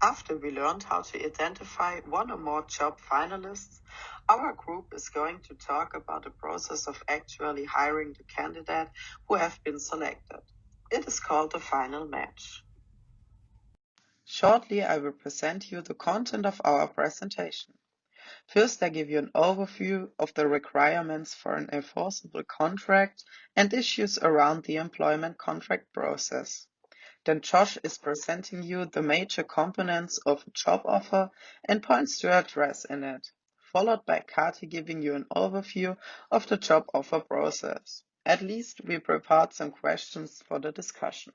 After we learned how to identify one or more job finalists, our group is going to talk about the process of actually hiring the candidate who have been selected. It is called the final match. Shortly, I will present you the content of our presentation. First, I give you an overview of the requirements for an enforceable contract and issues around the employment contract process. Then Josh is presenting you the major components of a job offer and points to address in it, followed by Kati giving you an overview of the job offer process. At least we prepared some questions for the discussion.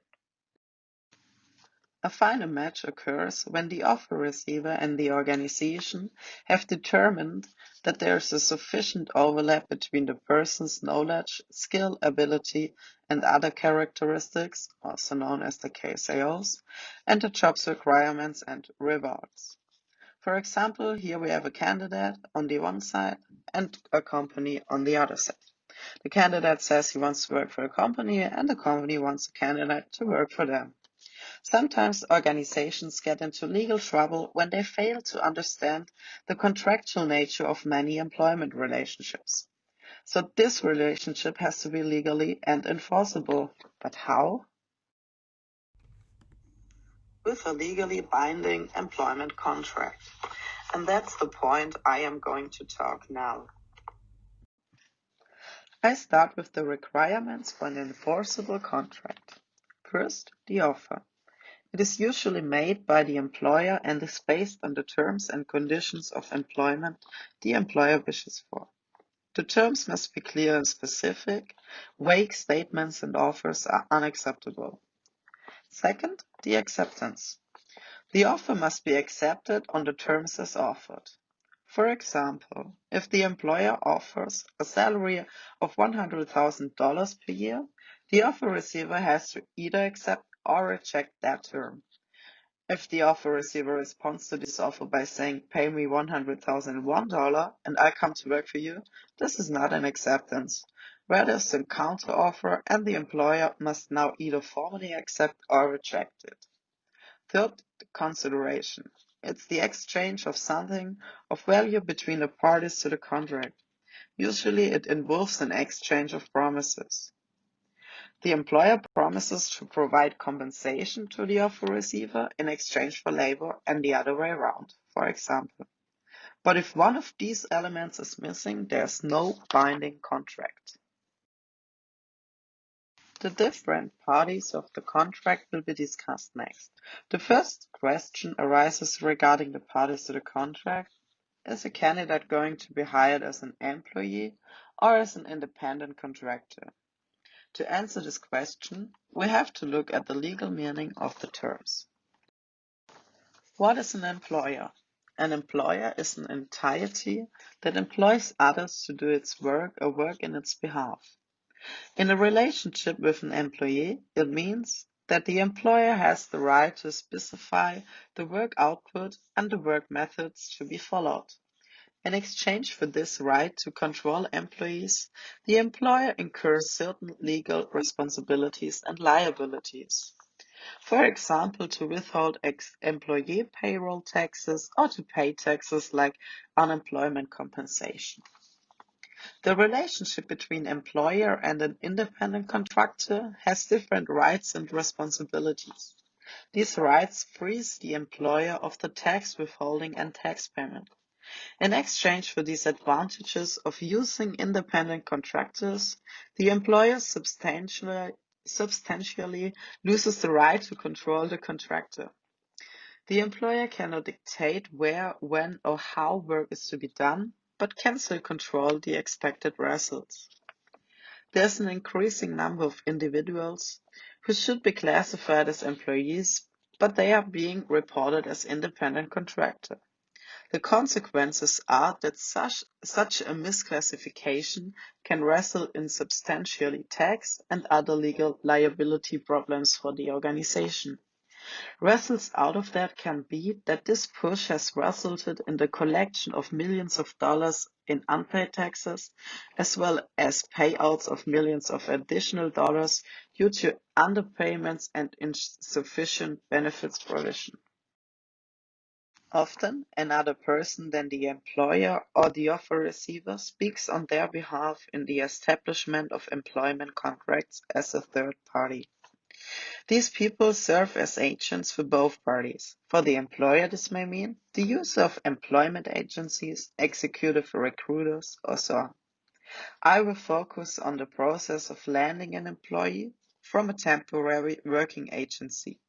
A final match occurs when the offer receiver and the organization have determined that there is a sufficient overlap between the person's knowledge, skill, ability, and other characteristics, also known as the KSAOs, and the job's requirements and rewards. For example, here we have a candidate on the one side and a company on the other side. The candidate says he wants to work for a company and the company wants a candidate to work for them. Sometimes organizations get into legal trouble when they fail to understand the contractual nature of many employment relationships. So this relationship has to be legally and enforceable. But how? With a legally binding employment contract. And that's the point I am going to talk now. I start with the requirements for an enforceable contract. First, the offer. It is usually made by the employer and is based on the terms and conditions of employment the employer wishes for. The terms must be clear and specific. Vague statements and offers are unacceptable. Second, the acceptance. The offer must be accepted on the terms as offered. For example, if the employer offers a salary of $100,000 per year, the offer receiver has to either accept or reject that term. If the offer receiver responds to this offer by saying, pay me $100,001 and I come to work for you, this is not an acceptance. Rather, it's a counteroffer and the employer must now either formally accept or reject it. Third, consideration. It's the exchange of something of value between the parties to the contract. Usually it involves an exchange of promises. The employer promises to provide compensation to the offer receiver in exchange for labor and the other way around, for example. But if one of these elements is missing, there's no binding contract. The different parties of the contract will be discussed next. The first question arises regarding the parties to the contract. Is a candidate going to be hired as an employee or as an independent contractor? To answer this question, we have to look at the legal meaning of the terms. What is an employer? An employer is an entity that employs others to do its work or work in its behalf. In a relationship with an employee, it means that the employer has the right to specify the work output and the work methods to be followed. In exchange for this right to control employees, the employer incurs certain legal responsibilities and liabilities. For example, to withhold employee payroll taxes or to pay taxes like unemployment compensation. The relationship between employer and an independent contractor has different rights and responsibilities. These rights frees the employer of the tax withholding and tax payment. In exchange for these advantages of using independent contractors, the employer substantially loses the right to control the contractor. The employer cannot dictate where, when, or how work is to be done, but can still control the expected results. There's an increasing number of individuals who should be classified as employees, but they are being reported as independent contractor. The consequences are that such a misclassification can result in substantially tax and other legal liability problems for the organization. Results out of that can be that this push has resulted in the collection of millions of dollars in unpaid taxes, as well as payouts of millions of additional dollars due to underpayments and insufficient benefits provision. Often, another person than the employer or the offer receiver speaks on their behalf in the establishment of employment contracts as a third party. These people serve as agents for both parties. For the employer, this may mean the use of employment agencies, executive recruiters, or so on. I will focus on the process of landing an employee from a temporary working agency.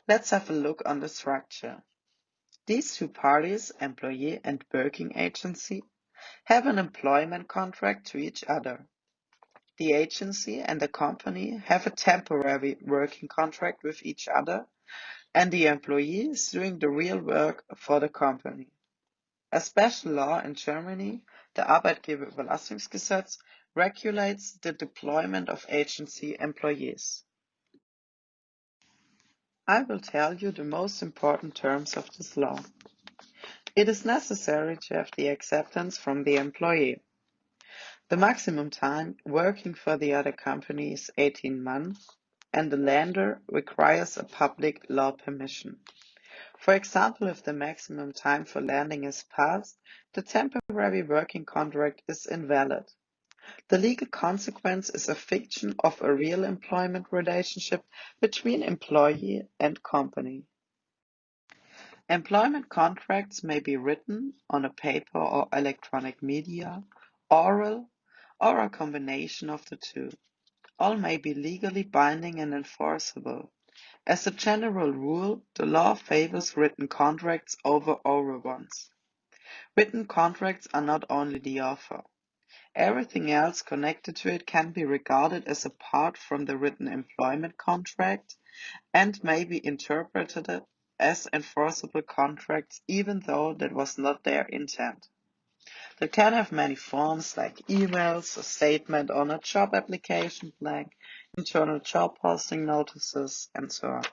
Let's have a look on the structure. These two parties, employee and working agency, have an employment contract to each other. The agency and the company have a temporary working contract with each other, and the employee is doing the real work for the company. A special law in Germany, the Arbeitgeberüberlassungsgesetz, regulates the deployment of agency employees. I will tell you the most important terms of this law. It is necessary to have the acceptance from the employee. The maximum time working for the other company is 18 months, and the lender requires a public law permission. For example, if the maximum time for landing is passed, the temporary working contract is invalid. The legal consequence is a fiction of a real employment relationship between employee and company. Employment contracts may be written on a paper or electronic media, oral, or a combination of the two. All may be legally binding and enforceable. As a general rule, the law favors written contracts over oral ones. Written contracts are not only the offer. Everything else connected to it can be regarded as apart from the written employment contract and may be interpreted as enforceable contracts even though that was not their intent. They can have many forms like emails, a statement on a job application blank, internal job posting notices, and so on.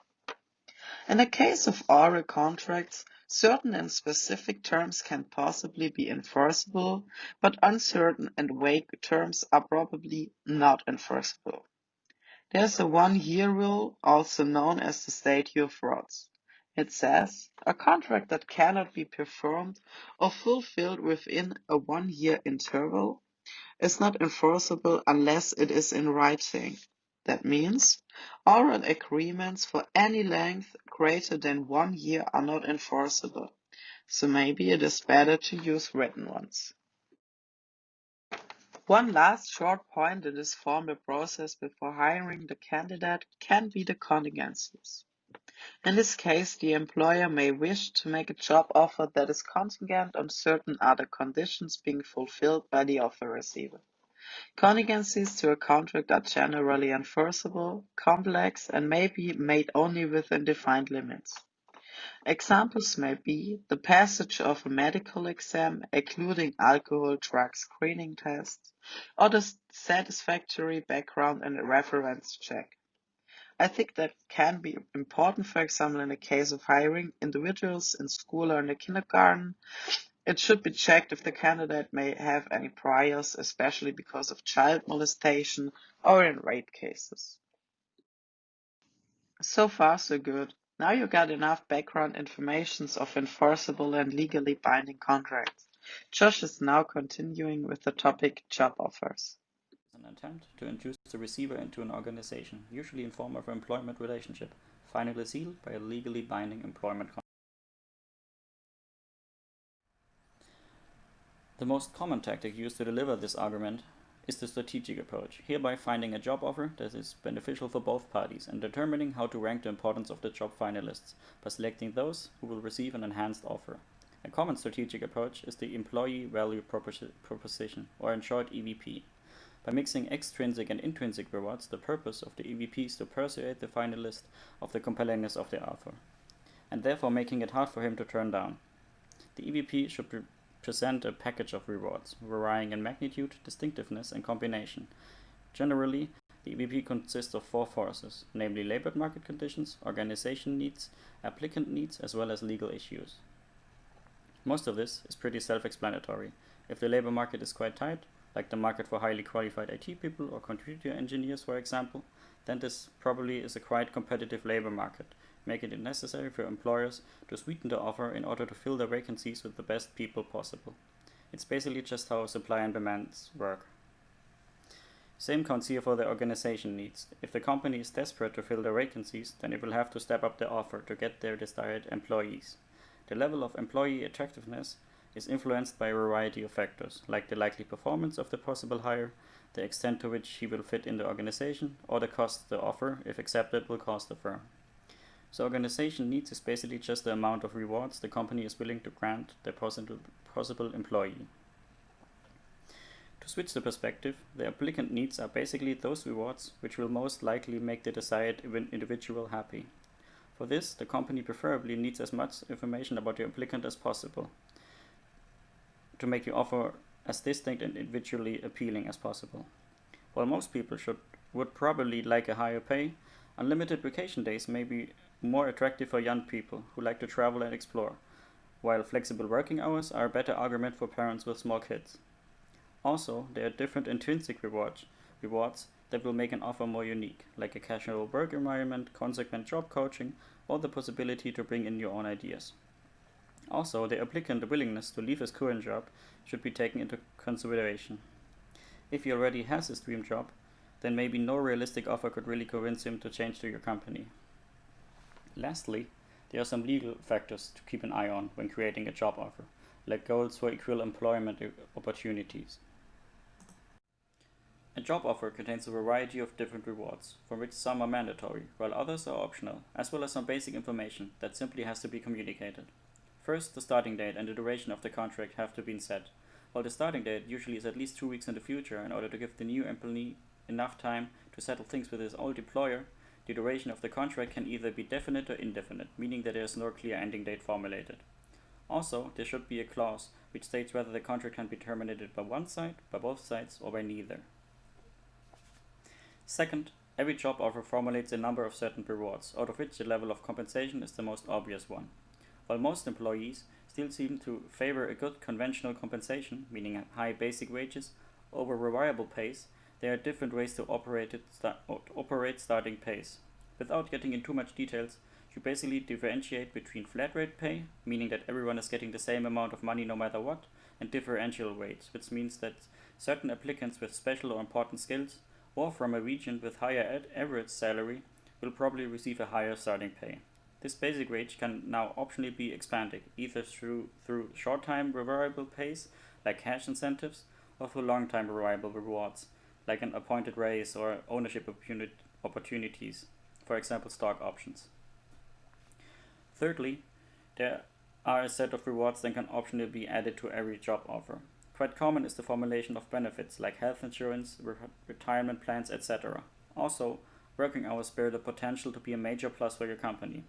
In the case of oral contracts, certain and specific terms can possibly be enforceable, but uncertain and vague terms are probably not enforceable. There's a one-year rule, also known as the statute of frauds. It says, a contract that cannot be performed or fulfilled within a one-year interval is not enforceable unless it is in writing. That means oral agreements for any length greater than 1 year are not enforceable, so maybe it is better to use written ones. One last short point in this formal process before hiring the candidate can be the contingencies. In this case, the employer may wish to make a job offer that is contingent on certain other conditions being fulfilled by the offer receiver. Contingencies to a contract are generally enforceable, complex, and may be made only within defined limits. Examples may be the passage of a medical exam, including alcohol drug screening tests, or the satisfactory background and reference check. I think that can be important, for example, in the case of hiring individuals in school or in the kindergarten. It should be checked if the candidate may have any priors, especially because of child molestation or in rape cases. So far, so good. Now you got enough background informations of enforceable and legally binding contracts. Josh is now continuing with the topic job offers. An attempt to induce the receiver into an organization, usually in form of an employment relationship, finally sealed by a legally binding employment contract. The most common tactic used to deliver this argument is the strategic approach, hereby finding a job offer that is beneficial for both parties and determining how to rank the importance of the job finalists by selecting those who will receive an enhanced offer. A common strategic approach is the Employee Value Proposition, or in short EVP. By mixing extrinsic and intrinsic rewards, the purpose of the EVP is to persuade the finalist of the compellingness of the offer, and therefore making it hard for him to turn down. The EVP should present a package of rewards, varying in magnitude, distinctiveness, and combination. Generally, the EVP consists of four forces, namely labor market conditions, organization needs, applicant needs, as well as legal issues. Most of this is pretty self-explanatory. If the labor market is quite tight, like the market for highly qualified IT people or computer engineers, for example, then this probably is a quite competitive labor market, making it necessary for employers to sweeten the offer in order to fill their vacancies with the best people possible. It's basically just how supply and demands work. Same counts here for the organization needs. If the company is desperate to fill their vacancies, then it will have to step up the offer to get their desired employees. The level of employee attractiveness is influenced by a variety of factors, like the likely performance of the possible hire, the extent to which he will fit in the organization, or the cost the offer, if accepted, will cost the firm. So organization needs is basically just the amount of rewards the company is willing to grant their possible employee. To switch the perspective, the applicant needs are basically those rewards which will most likely make the desired individual happy. For this, the company preferably needs as much information about the applicant as possible to make the offer as distinct and individually appealing as possible. While most people would probably like a higher pay, unlimited vacation days may be more attractive for young people who like to travel and explore, while flexible working hours are a better argument for parents with small kids. Also, there are different intrinsic rewards that will make an offer more unique, like a casual work environment, consequent job coaching, or the possibility to bring in your own ideas. Also, the applicant's willingness to leave his current job should be taken into consideration. If he already has his dream job, then maybe no realistic offer could really convince him to change to your company. Lastly, there are some legal factors to keep an eye on when creating a job offer, like goals for equal employment opportunities. A job offer contains a variety of different rewards, from which some are mandatory, while others are optional, as well as some basic information that simply has to be communicated. First, the starting date and the duration of the contract have to be set. While the starting date usually is at least 2 weeks in the future in order to give the new employee enough time to settle things with his old employer, the duration of the contract can either be definite or indefinite, meaning that there is no clear ending date formulated. Also, there should be a clause which states whether the contract can be terminated by one side, by both sides, or by neither. Second, every job offer formulates a number of certain rewards, out of which the level of compensation is the most obvious one. While most employees still seem to favor a good conventional compensation, meaning high basic wages, over variable pays, there are different ways to operate starting pays. Without getting into too much details, you basically differentiate between flat rate pay, meaning that everyone is getting the same amount of money no matter what, and differential rates, which means that certain applicants with special or important skills, or from a region with higher average salary, will probably receive a higher starting pay. This basic wage can now optionally be expanded, either through short-time variable pays, like cash incentives, or through long-time variable rewards, like an appointed raise or ownership opportunities, for example stock options. Thirdly, there are a set of rewards that can optionally be added to every job offer. Quite common is the formulation of benefits like health insurance, retirement plans, etc. Also, working hours bear the potential to be a major plus for your company.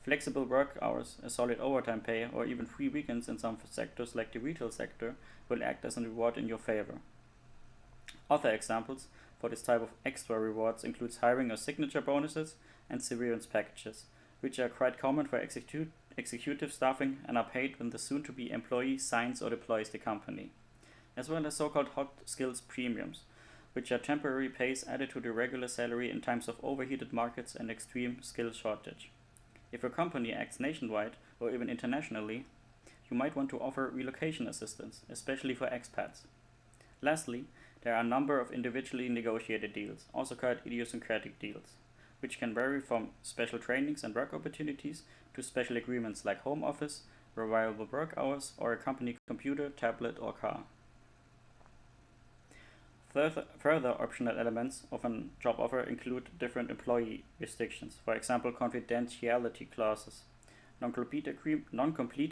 Flexible work hours, a solid overtime pay, or even free weekends in some sectors like the retail sector will act as a reward in your favor. Other examples for this type of extra rewards includes hiring or signature bonuses and severance packages, which are quite common for executive staffing and are paid when the soon-to-be employee signs or deploys the company, as well as so-called hot skills premiums, which are temporary pays added to the regular salary in times of overheated markets and extreme skill shortage. If your company acts nationwide or even internationally, you might want to offer relocation assistance, especially for expats. Lastly, there are a number of individually negotiated deals, also called idiosyncratic deals, which can vary from special trainings and work opportunities to special agreements like home office, variable work hours, or a company computer, tablet, or car. Further optional elements of a job offer include different employee restrictions, for example confidentiality clauses, non-compete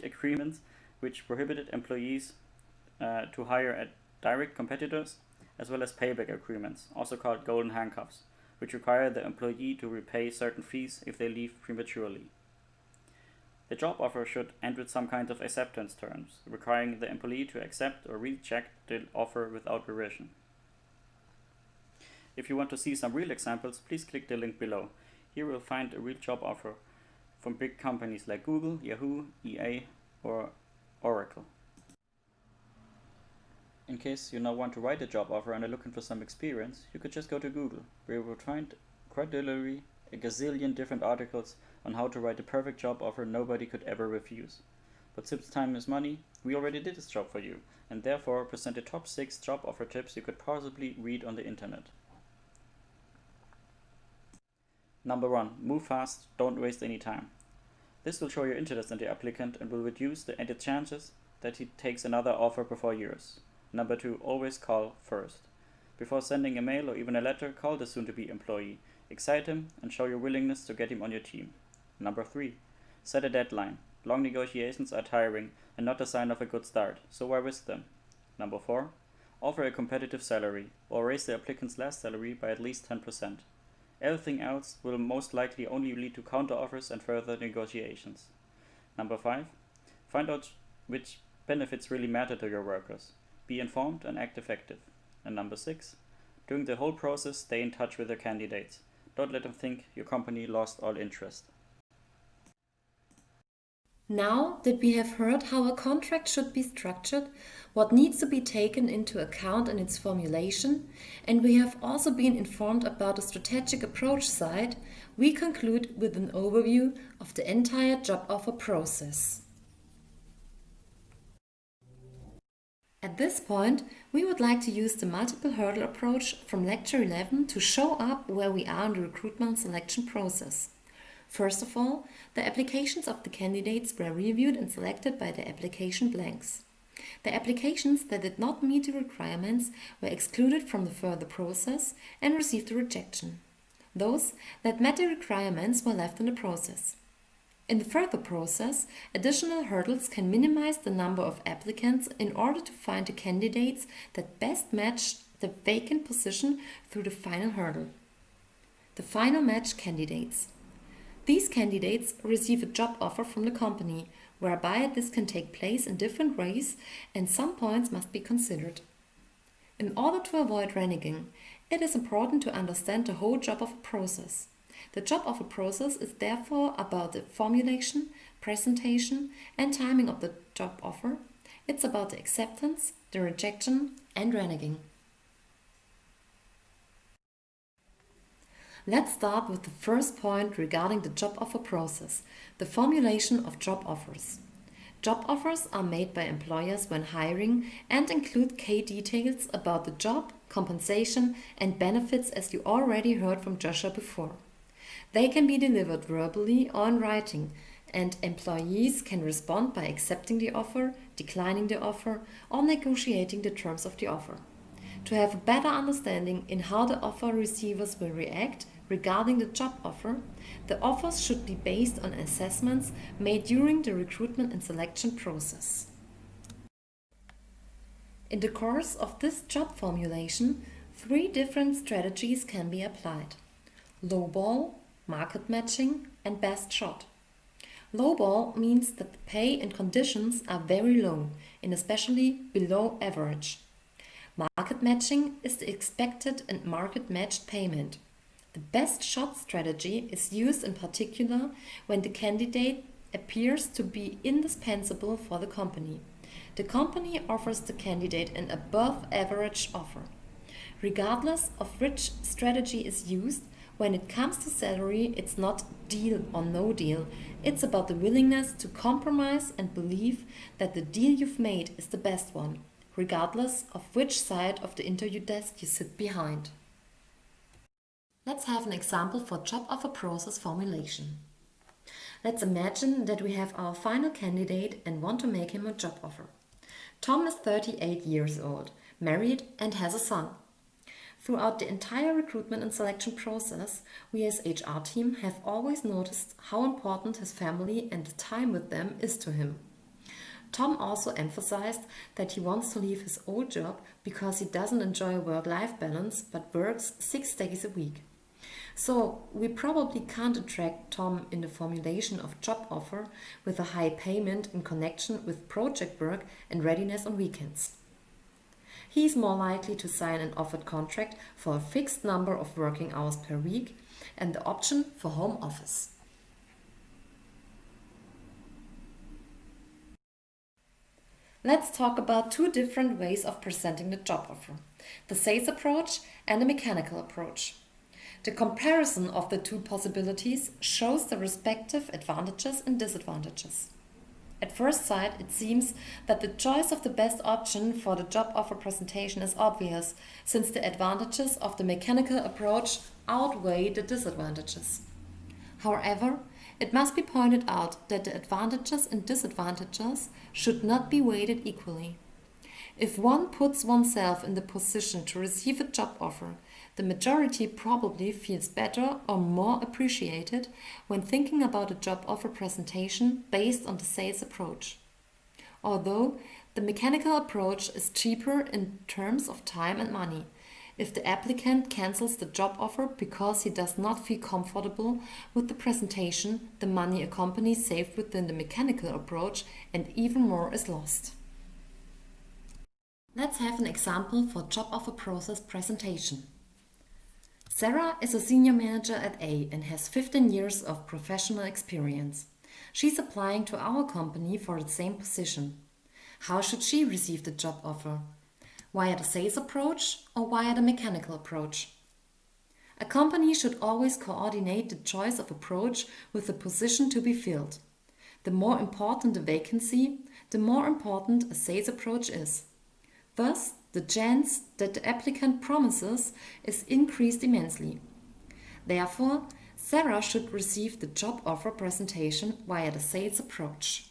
agreements which prohibited employees to hire at direct competitors, as well as payback agreements, also called golden handcuffs, which require the employee to repay certain fees if they leave prematurely. The job offer should end with some kind of acceptance terms, requiring the employee to accept or reject the offer without revision. If you want to see some real examples, please click the link below. Here you will find a real job offer from big companies like Google, Yahoo, EA, or Oracle. In case you now want to write a job offer and are looking for some experience, you could just go to Google, where you will find quite literally a gazillion different articles on how to write a perfect job offer nobody could ever refuse. But since time is money, we already did this job for you, and therefore present the top 6 job offer tips you could possibly read on the internet. Number 1. Move fast, don't waste any time. This will show your interest in the applicant and will reduce any chances that he takes another offer before yours. Number 2. Always call first. Before sending a mail or even a letter, call the soon-to-be employee. Excite him and show your willingness to get him on your team. Number 3. Set a deadline. Long negotiations are tiring and not a sign of a good start, so why risk them? Number 4. Offer a competitive salary or raise the applicant's last salary by at least 10%. Everything else will most likely only lead to counter-offers and further negotiations. Number 5. Find out which benefits really matter to your workers. Be informed and act effective. And number 6. During the whole process, stay in touch with your candidates. Don't let them think your company lost all interest. Now that we have heard how a contract should be structured, what needs to be taken into account in its formulation, and we have also been informed about the strategic approach side, we conclude with an overview of the entire job offer process. At this point, we would like to use the multiple hurdle approach from Lecture 11 to show up where we are in the recruitment and selection process. First of all, the applications of the candidates were reviewed and selected by the application blanks. The applications that did not meet the requirements were excluded from the further process and received a rejection. Those that met the requirements were left in the process. In the further process, additional hurdles can minimize the number of applicants in order to find the candidates that best match the vacant position through the final hurdle. The final match candidates. These candidates receive a job offer from the company, whereby this can take place in different ways and some points must be considered. In order to avoid reneging, it is important to understand the whole job offer process. The job offer process is therefore about the formulation, presentation and timing of the job offer. It's about the acceptance, the rejection and reneging. Let's start with the first point regarding the job offer process, the formulation of job offers. Job offers are made by employers when hiring and include key details about the job, compensation and benefits, as you already heard from Joshua before. They can be delivered verbally or in writing, and employees can respond by accepting the offer, declining the offer or negotiating the terms of the offer. To have a better understanding in how the offer receivers will react regarding the job offer, the offers should be based on assessments made during the recruitment and selection process. In the course of this job formulation, 3 different strategies can be applied: lowball, market matching and best shot. Lowball means that the pay and conditions are very low and especially below average. Market matching is the expected and market matched payment. The best shot strategy is used in particular when the candidate appears to be indispensable for the company. The company offers the candidate an above average offer. Regardless of which strategy is used, when it comes to salary, it's not deal or no deal. It's about the willingness to compromise and believe that the deal you've made is the best one, regardless of which side of the interview desk you sit behind. Let's have an example for job offer process formulation. Let's imagine that we have our final candidate and want to make him a job offer. Tom is 38 years old, married and has a son. Throughout the entire recruitment and selection process, we as HR team have always noticed how important his family and the time with them is to him. Tom also emphasized that he wants to leave his old job because he doesn't enjoy work-life balance but works 6 days a week. So we probably can't attract Tom in the formulation of job offer with a high payment in connection with project work and readiness on weekends. He is more likely to sign an offered contract for a fixed number of working hours per week and the option for home office. Let's talk about 2 different ways of presenting the job offer: the sales approach and the mechanical approach. The comparison of the two possibilities shows the respective advantages and disadvantages. At first sight, it seems that the choice of the best option for the job offer presentation is obvious, since the advantages of the mechanical approach outweigh the disadvantages. However, it must be pointed out that the advantages and disadvantages should not be weighted equally. If one puts oneself in the position to receive a job offer, the majority probably feels better or more appreciated when thinking about a job offer presentation based on the sales approach. Although the mechanical approach is cheaper in terms of time and money, if the applicant cancels the job offer because he does not feel comfortable with the presentation, the money a company saved within the mechanical approach and even more is lost. Let's have an example for job offer process presentation. Sarah is a senior manager at A and has 15 years of professional experience. She's applying to our company for the same position. How should she receive the job offer? Via the sales approach or via the mechanical approach? A company should always coordinate the choice of approach with the position to be filled. The more important the vacancy, the more important a sales approach is. Thus, the chance that the applicant promises is increased immensely. Therefore, Sarah should receive the job offer presentation via the sales approach.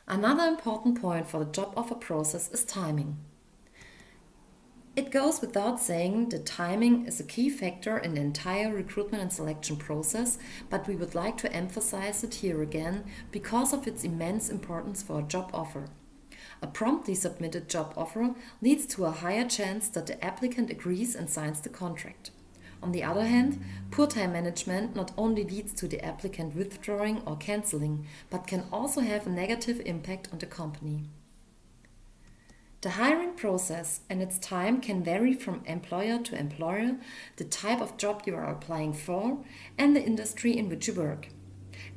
Another important point for the job offer process is timing. It goes without saying that timing is a key factor in the entire recruitment and selection process, but we would like to emphasize it here again because of its immense importance for a job offer. A promptly submitted job offer leads to a higher chance that the applicant agrees and signs the contract. On the other hand, poor time management not only leads to the applicant withdrawing or cancelling, but can also have a negative impact on the company. The hiring process and its time can vary from employer to employer, the type of job you are applying for, and the industry in which you work.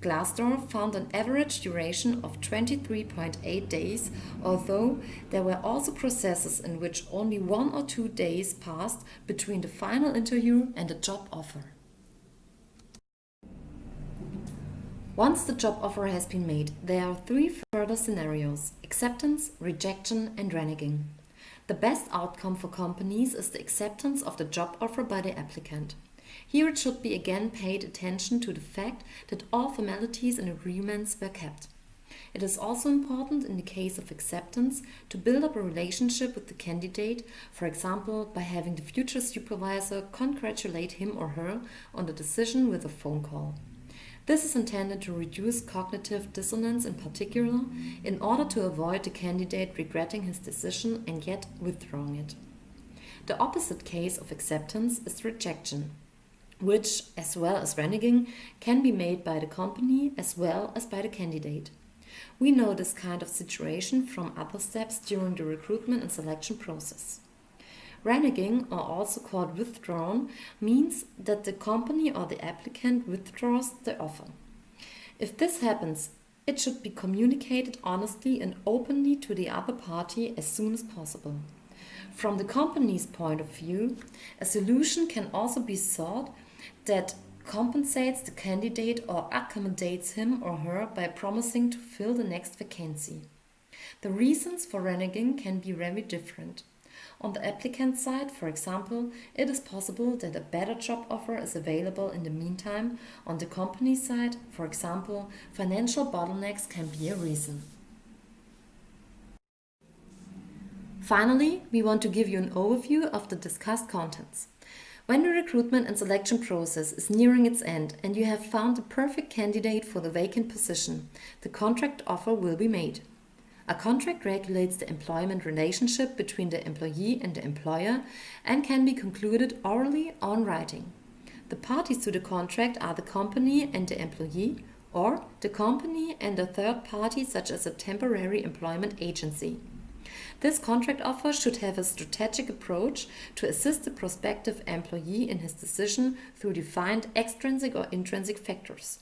Glassdoor found an average duration of 23.8 days, although there were also processes in which only 1 or 2 days passed between the final interview and the job offer. Once the job offer has been made, there are 3 further scenarios: acceptance, rejection, and reneging. The best outcome for companies is the acceptance of the job offer by the applicant. Here it should be again paid attention to the fact that all formalities and agreements were kept. It is also important in the case of acceptance to build up a relationship with the candidate, for example by having the future supervisor congratulate him or her on the decision with a phone call. This is intended to reduce cognitive dissonance in particular, in order to avoid the candidate regretting his decision and yet withdrawing it. The opposite case of acceptance is rejection, which, as well as reneging, can be made by the company as well as by the candidate. We know this kind of situation from other steps during the recruitment and selection process. Reneging, or also called withdrawn, means that the company or the applicant withdraws the offer. If this happens, it should be communicated honestly and openly to the other party as soon as possible. From the company's point of view, a solution can also be sought that compensates the candidate or accommodates him or her by promising to fill the next vacancy. The reasons for reneging can be very different. On the applicant side, for example, it is possible that a better job offer is available in the meantime. On the company side, for example, financial bottlenecks can be a reason. Finally, we want to give you an overview of the discussed contents. When the recruitment and selection process is nearing its end and you have found the perfect candidate for the vacant position, the contract offer will be made. A contract regulates the employment relationship between the employee and the employer and can be concluded orally or in writing. The parties to the contract are the company and the employee, or the company and a third party such as a temporary employment agency. This contract offer should have a strategic approach to assist the prospective employee in his decision through defined extrinsic or intrinsic factors.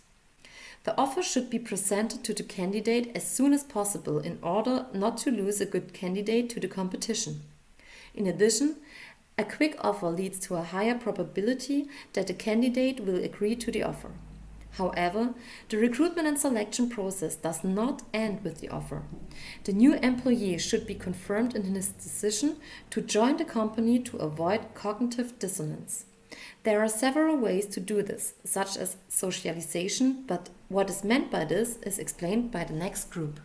The offer should be presented to the candidate as soon as possible in order not to lose a good candidate to the competition. In addition, A quick offer leads to a higher probability that the candidate will agree to the offer. However, the recruitment and selection process does not end with the offer. The new employee should be confirmed in his decision to join the company to avoid cognitive dissonance. There are several ways to do this, such as socialization, but what is meant by this is explained by the next group.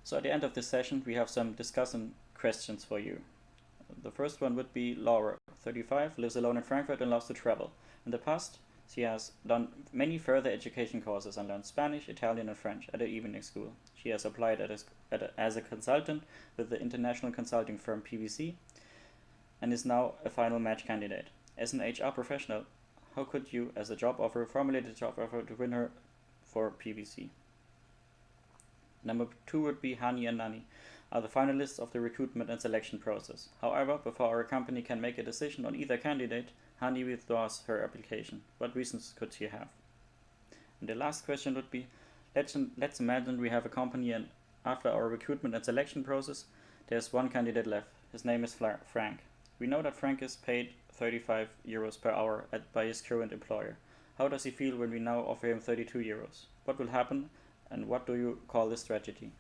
So at the end of this session, we have some discussion questions for you. The first one would be Laura, 35, lives alone in Frankfurt and loves to travel. In the past, she has done many further education courses and learned Spanish, Italian and French at an evening school. She has applied as a consultant with the international consulting firm PwC and is now a final match candidate. As an HR professional, how could you, as a job offer, formulate a job offer to win her for PwC? Number 2 would be Hani and Nani are the finalists of the recruitment and selection process. However, before our company can make a decision on either candidate, Hani withdraws her application. What reasons could she have? And the last question would be, let's imagine we have a company and after our recruitment and selection process, there's one candidate left. His name is Frank. We know that Frank is paid 35 euros per hour by his current employer. How does he feel when we now offer him 32 euros? What will happen and what do you call this strategy?